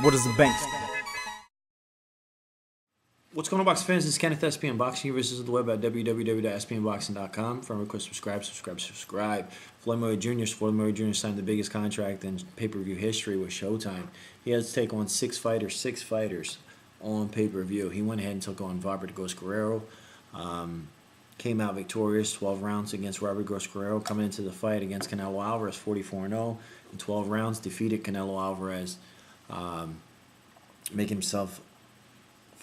What is the bank? What's going on, boxing fans? This is Kenneth, SPN Boxing. You visit the web at www.spnboxing.com. From request, subscribe. Floyd Mayweather Jr. signed the biggest contract in pay-per-view history with Showtime. He has to take on six fighters on pay-per-view. He went ahead and took on Robert Ghost Guerrero. Came out victorious, 12 rounds against Robert Ghost Guerrero. Coming into the fight against Canelo Alvarez, 44-0 in 12 rounds. Defeated Canelo Alvarez, making himself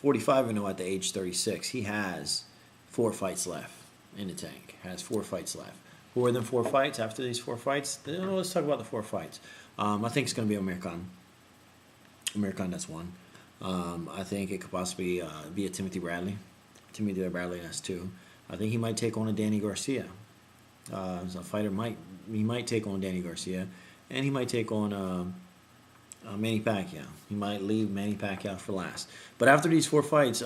45-0 at the age 36. He has 4 fights left in the tank. Has 4 fights left. More than 4 fights after these 4 fights. Let's talk about the 4 fights. I think it's going to be Amir Khan. That's one. I think it could possibly be a Timothy Bradley. That's 2. I think he might take on a Danny Garcia. As a fighter, he might take on Danny Garcia, and he might take on Manny Pacquiao. He might leave Manny Pacquiao for last. But after these 4 fights,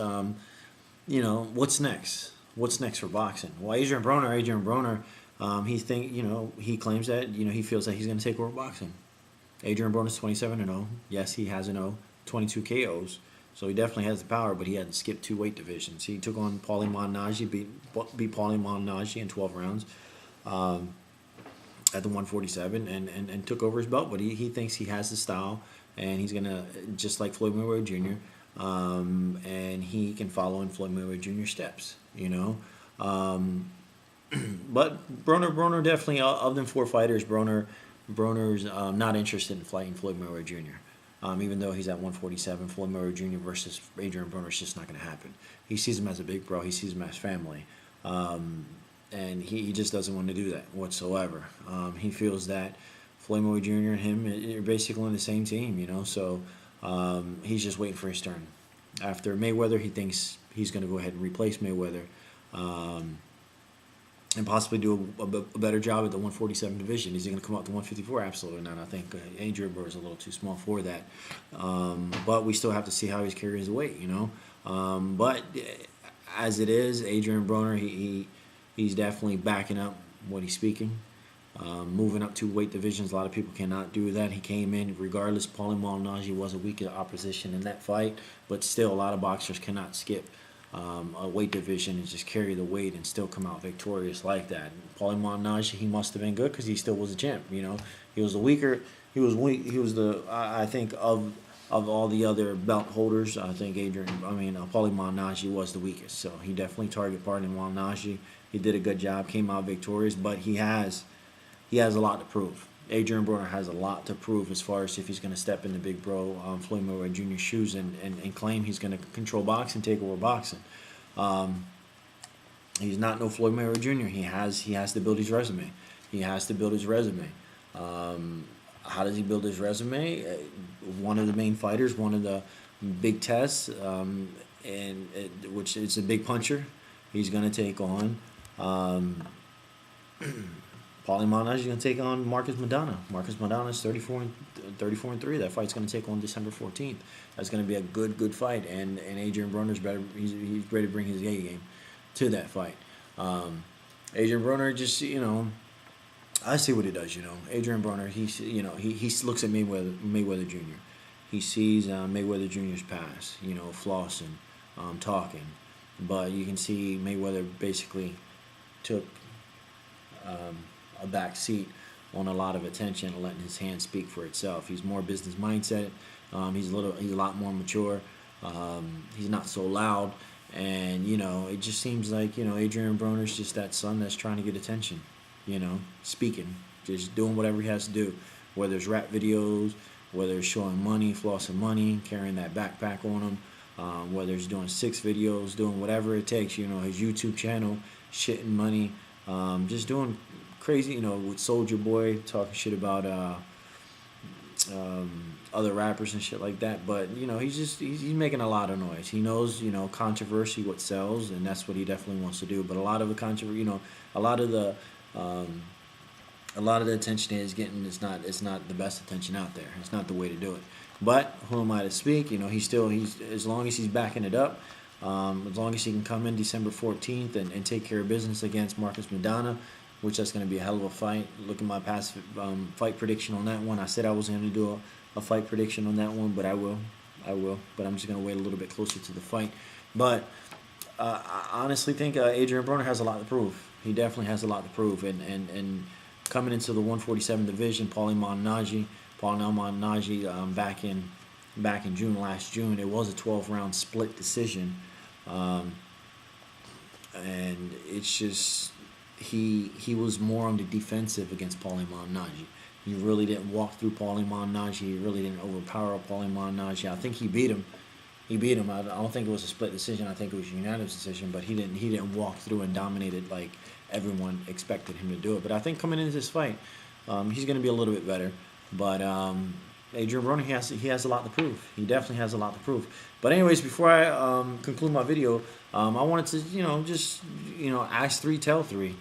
what's next? What's next for boxing? Well, Adrien Broner, he claims that he feels that he's going to take over boxing. Adrien Broner's 27-0. Yes, he has 22 KOs. So he definitely has the power, but he had to skip 2 weight divisions. He took on Paulie Malignaggi, beat Paulie Malignaggi in 12 rounds at the 147 and took over his belt. But he thinks he has the style, and he's going to, just like Floyd Mayweather Jr., and he can follow in Floyd Mayweather Jr. steps, But Broner definitely, of them 4 fighters, Broner's not interested in fighting Floyd Mayweather Jr. Even though he's at 147, Floyd Mayweather Jr. versus Adrien Broner is just not going to happen. He sees him as a big bro. He sees him as family. And he just doesn't want to do that whatsoever. He feels that Floyd Mayweather Jr. and him are basically on the same team, So he's just waiting for his turn. After Mayweather, he thinks he's going to go ahead and replace Mayweather. And possibly do a better job at the 147 division. Is he going to come up to 154? Absolutely not. I think Adrien Broner is a little too small for that. But we still have to see how he's carrying his weight, But as it is, Adrien Broner, he's definitely backing up what he's speaking. Moving up 2 weight divisions, a lot of people cannot do that. He came in, regardless, Paulie Malignaggi was a weaker opposition in that fight, but still a lot of boxers cannot skip a weight division and just carry the weight and still come out victorious like that. Paulie Malignaggi, he must have been good because he still was a champ. He was the weaker. He was weak. He was I think of all the other belt holders, I think Paulie Malignaggi was the weakest. So he definitely targeted Paulie Malignaggi. He did a good job, came out victorious, but he has a lot to prove. Adrien Broner has a lot to prove as far as if he's going to step in the big bro Floyd Mayweather Jr. shoes and claim he's going to control boxing, take over boxing. He's not no Floyd Mayweather Jr. He has to build his resume. How does he build his resume? One of the main fighters, one of the big tests, which is a big puncher. He's going to take on Paulie Malignaggi is going to take on Marcus Maidana. Marcus Maidana is 34-3. That fight's going to take on December 14th. That's going to be a good fight, and Adrien Broner's better. He's ready to bring his A game to that fight. Adrien Broner just I see what he does. Adrien Broner he looks at Mayweather Jr. He sees Mayweather Jr.'s past. Flossing, talking, but you can see Mayweather basically took a back seat on a lot of attention and letting his hand speak for itself. He's more business mindset. He's a lot more mature. He's not so loud, and it just seems like Adrien Broner's just that son that's trying to get attention. Speaking, just doing whatever he has to do, whether it's rap videos, whether it's showing money, flossing money, carrying that backpack on him, whether it's doing 6 videos, doing whatever it takes. His YouTube channel, shitting money. Just doing crazy, with Soulja Boy talking shit about other rappers and shit like that. But he's making a lot of noise. He knows controversy what sells, and that's what he definitely wants to do. But a lot of the controversy, a lot of the attention he's getting it's not the best attention out there. It's not the way to do it. But who am I to speak? He's as long as he's backing it up. As long as he can come in December 14th and take care of business against Marcus Maidana, which that's going to be a hell of a fight. Look at my past fight prediction on that one. I said I was going to do a fight prediction on that one, but I will. But I'm just gonna wait a little bit closer to the fight. But I honestly think Adrien Broner has a lot to prove. He definitely has a lot to prove, and coming into the 147 division, Paulie Malignaggi, back in last June, it was a 12-round split decision, and it's just he was more on the defensive against Paulie Malignaggi. He really didn't walk through Paulie Malignaggi. He really didn't overpower Paulie Malignaggi. I think he beat him. I don't think it was a split decision. I think it was a unanimous decision. But he didn't walk through and dominate it like everyone expected him to do it. But I think coming into this fight, he's going to be a little bit better. But Adrien Broner, he has a lot to prove. He definitely has a lot to prove. But anyways, before I conclude my video, I wanted to just ask three, tell three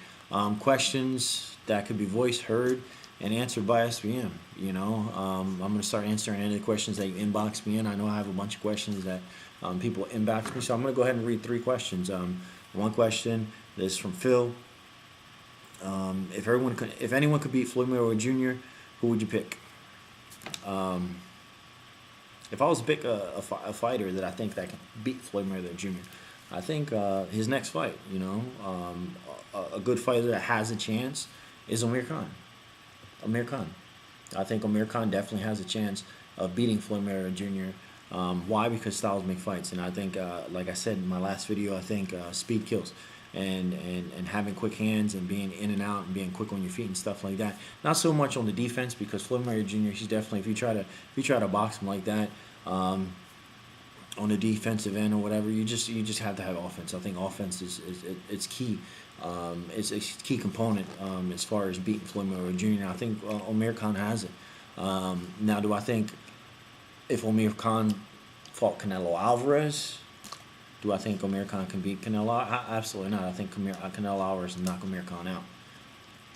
questions that could be voiced, heard, and answered by SVM. I'm going to start answering any of the questions that you inbox me in. I know I have a bunch of questions that people inbox me, so I'm going to go ahead and read three questions. One question is from Phil. If anyone could beat Floyd Mayweather Jr., who would you pick? If I was to pick a fighter that I think that can beat Floyd Mayweather Jr., I think his next fight, a good fighter that has a chance is Amir Khan. I think Amir Khan definitely has a chance of beating Floyd Mayweather Jr. Why? Because styles make fights, and I think, like I said in my last video, I think speed kills, and having quick hands and being in and out and being quick on your feet and stuff like that. Not so much on the defense, because Floyd Mayweather Jr. he's definitely, if you try to box him like that, on the defensive end or whatever, you just have to have offense. I think offense is key. It's a key component as far as beating Floyd Mayweather Jr. I think Amir Khan has it. Now, do I think if Amir Khan fought Canelo Alvarez, do I think Amir Khan can beat Canelo? Absolutely not. I think Canelo Alvarez will knock Amir Khan out.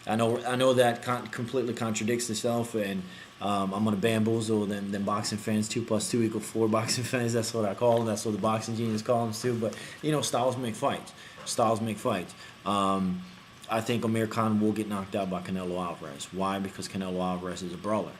I know that completely contradicts itself, and I'm gonna bamboozle them boxing fans. 2 + 2 = 4 boxing fans. That's what I call them. That's what the boxing genius call them too. But styles make fights. I think Amir Khan will get knocked out by Canelo Alvarez. Why? Because Canelo Alvarez is a brawler.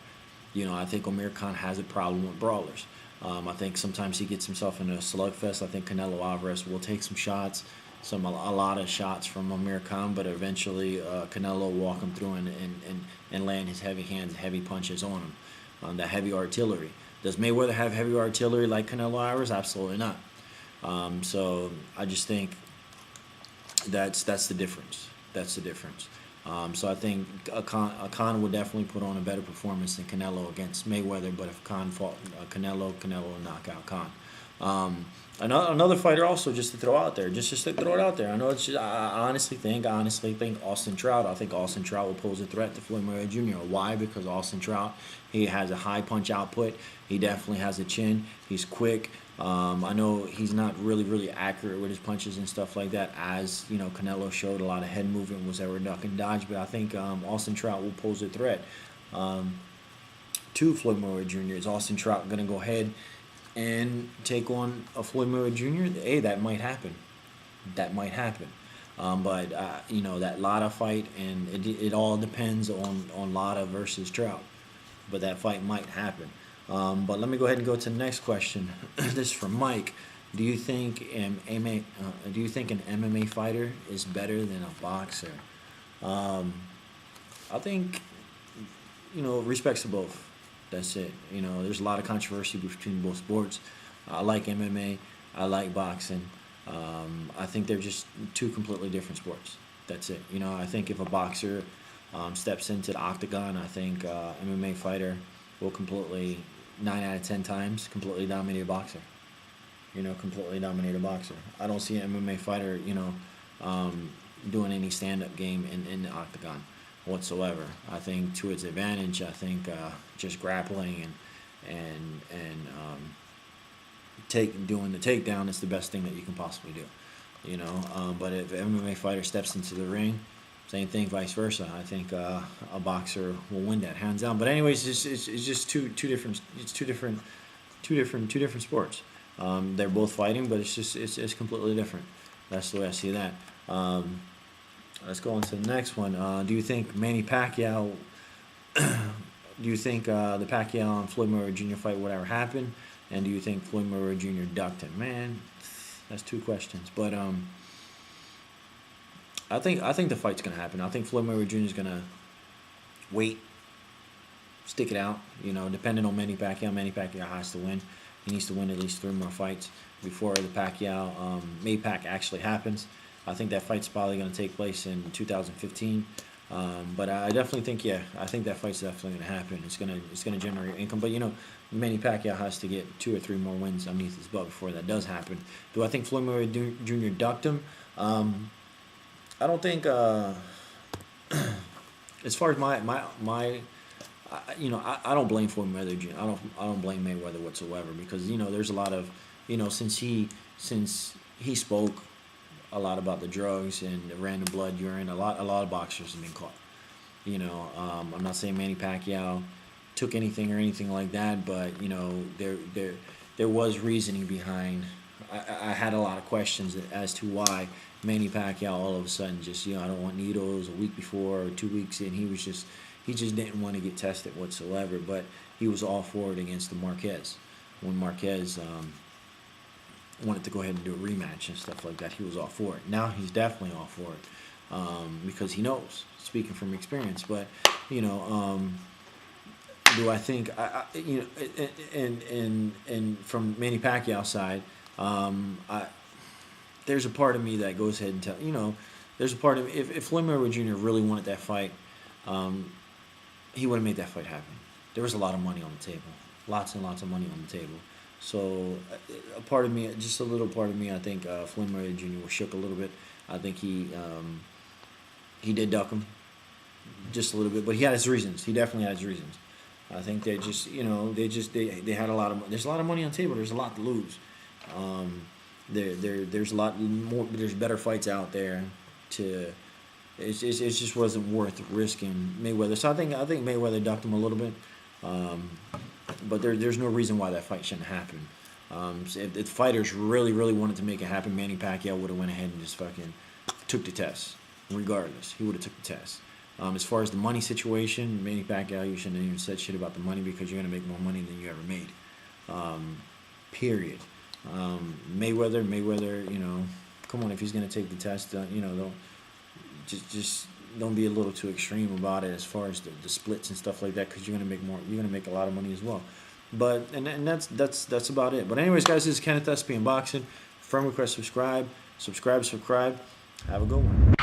I think Amir Khan has a problem with brawlers. I think sometimes he gets himself in a slugfest. I think Canelo Alvarez will take some shots, a lot of shots from Amir Khan, but eventually Canelo will walk him through and land his heavy hands, heavy punches on him, the heavy artillery. Does Mayweather have heavy artillery like Canelo Alvarez? Absolutely not. So I just think that's the difference. So I think Khan would definitely put on a better performance than Canelo against Mayweather. But if Khan fought Canelo would knock out Khan. Another fighter also, just to throw out there, just to throw it out there. I know I honestly think Austin Trout. I think Austin Trout will pose a threat to Floyd Mayweather Jr. Why? Because Austin Trout, he has a high punch output. He definitely has a chin. He's quick. I know he's not really accurate with his punches and stuff like that, as Canelo showed a lot of head movement, was ever duck and dodge. But I think Austin Trout will pose a threat to Floyd Mayweather Jr. Is Austin Trout going to go ahead and take on a Floyd Mayweather Jr.? Hey, that might happen. But that Lara fight, and it all depends on Lara versus Trout. But that fight might happen. But let me go ahead and go to the next question. This is from Mike. Do you think an MMA fighter is better than a boxer? I think respects to both. That's it. There's a lot of controversy between both sports. I like MMA. I like boxing. I think they're just two completely different sports. That's it. I think if a boxer steps into the octagon, I think MMA fighter will completely, 9 out of 10 times, completely dominate a boxer. Completely dominate a boxer. I don't see an MMA fighter, doing any stand-up game in the octagon whatsoever. I think to its advantage, I think just grappling and doing the takedown is the best thing that you can possibly do. But if an MMA fighter steps into the ring, same thing, vice versa. I think a boxer will win that hands down. But anyways, it's just two different sports. They're both fighting, but it's completely different. That's the way I see that. Let's go on to the next one. Do you think Manny Pacquiao do you think the Pacquiao and Floyd Mayweather Jr. fight would ever happen? And do you think Floyd Mayweather Jr. ducked him? Man, that's two questions. But I think the fight's gonna happen. I think Floyd Mayweather Jr. is gonna wait, stick it out. You know, depending on Manny Pacquiao has to win. He needs to win at least 3 more fights before the Pacquiao Maypac actually happens. I think that fight's probably going to take place in 2015. But I definitely think, yeah, I think that fight's definitely going to happen. It's gonna generate income. But you know, Manny Pacquiao has to get 2 or 3 more wins underneath his belt before that does happen. Do I think Floyd Mayweather Jr. ducked him? I don't think. As far as my you know, I don't blame Floyd Mayweather Jr. I don't blame Mayweather whatsoever, because you know there's a lot of, you know, since he spoke a lot about the drugs and the random blood urine, a lot of boxers have been caught. You know, I'm not saying Manny Pacquiao took anything or anything like that, but you know there was reasoning behind. I had a lot of questions as to why Manny Pacquiao all of a sudden just, you know, I don't want needles a week before or 2 weeks in. He just didn't want to get tested whatsoever, but he was all for it against the Marquez. When Marquez wanted to go ahead and do a rematch and stuff like that, he was all for it. Now he's definitely all for it, because he knows, speaking from experience. But you know, do I think you know, and from Manny Pacquiao's side, there's a part of me that goes ahead and tell, you know, there's a part of me, if Floyd Mayweather Jr. really wanted that fight, he would have made that fight happen. There was a lot of money on the table, lots and lots of money on the table. So a part of me, just a little part of me, I think Floyd Mayweather Jr. was shook a little bit. I think he did duck him just a little bit, but he had his reasons. He definitely had his reasons. I think they just, you know, they had a lot of, there's a lot of money on the table. There's a lot to lose. There's a lot more. There's better fights out there. It just wasn't worth risking Mayweather. So I think Mayweather ducked him a little bit. But there's no reason why that fight shouldn't happen. If fighters really wanted to make it happen, Manny Pacquiao would have went ahead and just fucking took the test. Regardless, he would have took the test. As far as the money situation, Manny Pacquiao, you shouldn't have even said shit about the money, because you're gonna make more money than you ever made. Period. Mayweather, you know, come on, if he's gonna take the test, you know, don't just don't be a little too extreme about it as far as the splits and stuff like that, because you're gonna make more. You're gonna make a lot of money as well. But and that's about it. But anyways, guys, this is Kenneth SP Unboxing. Friend request, subscribe. Have a good one.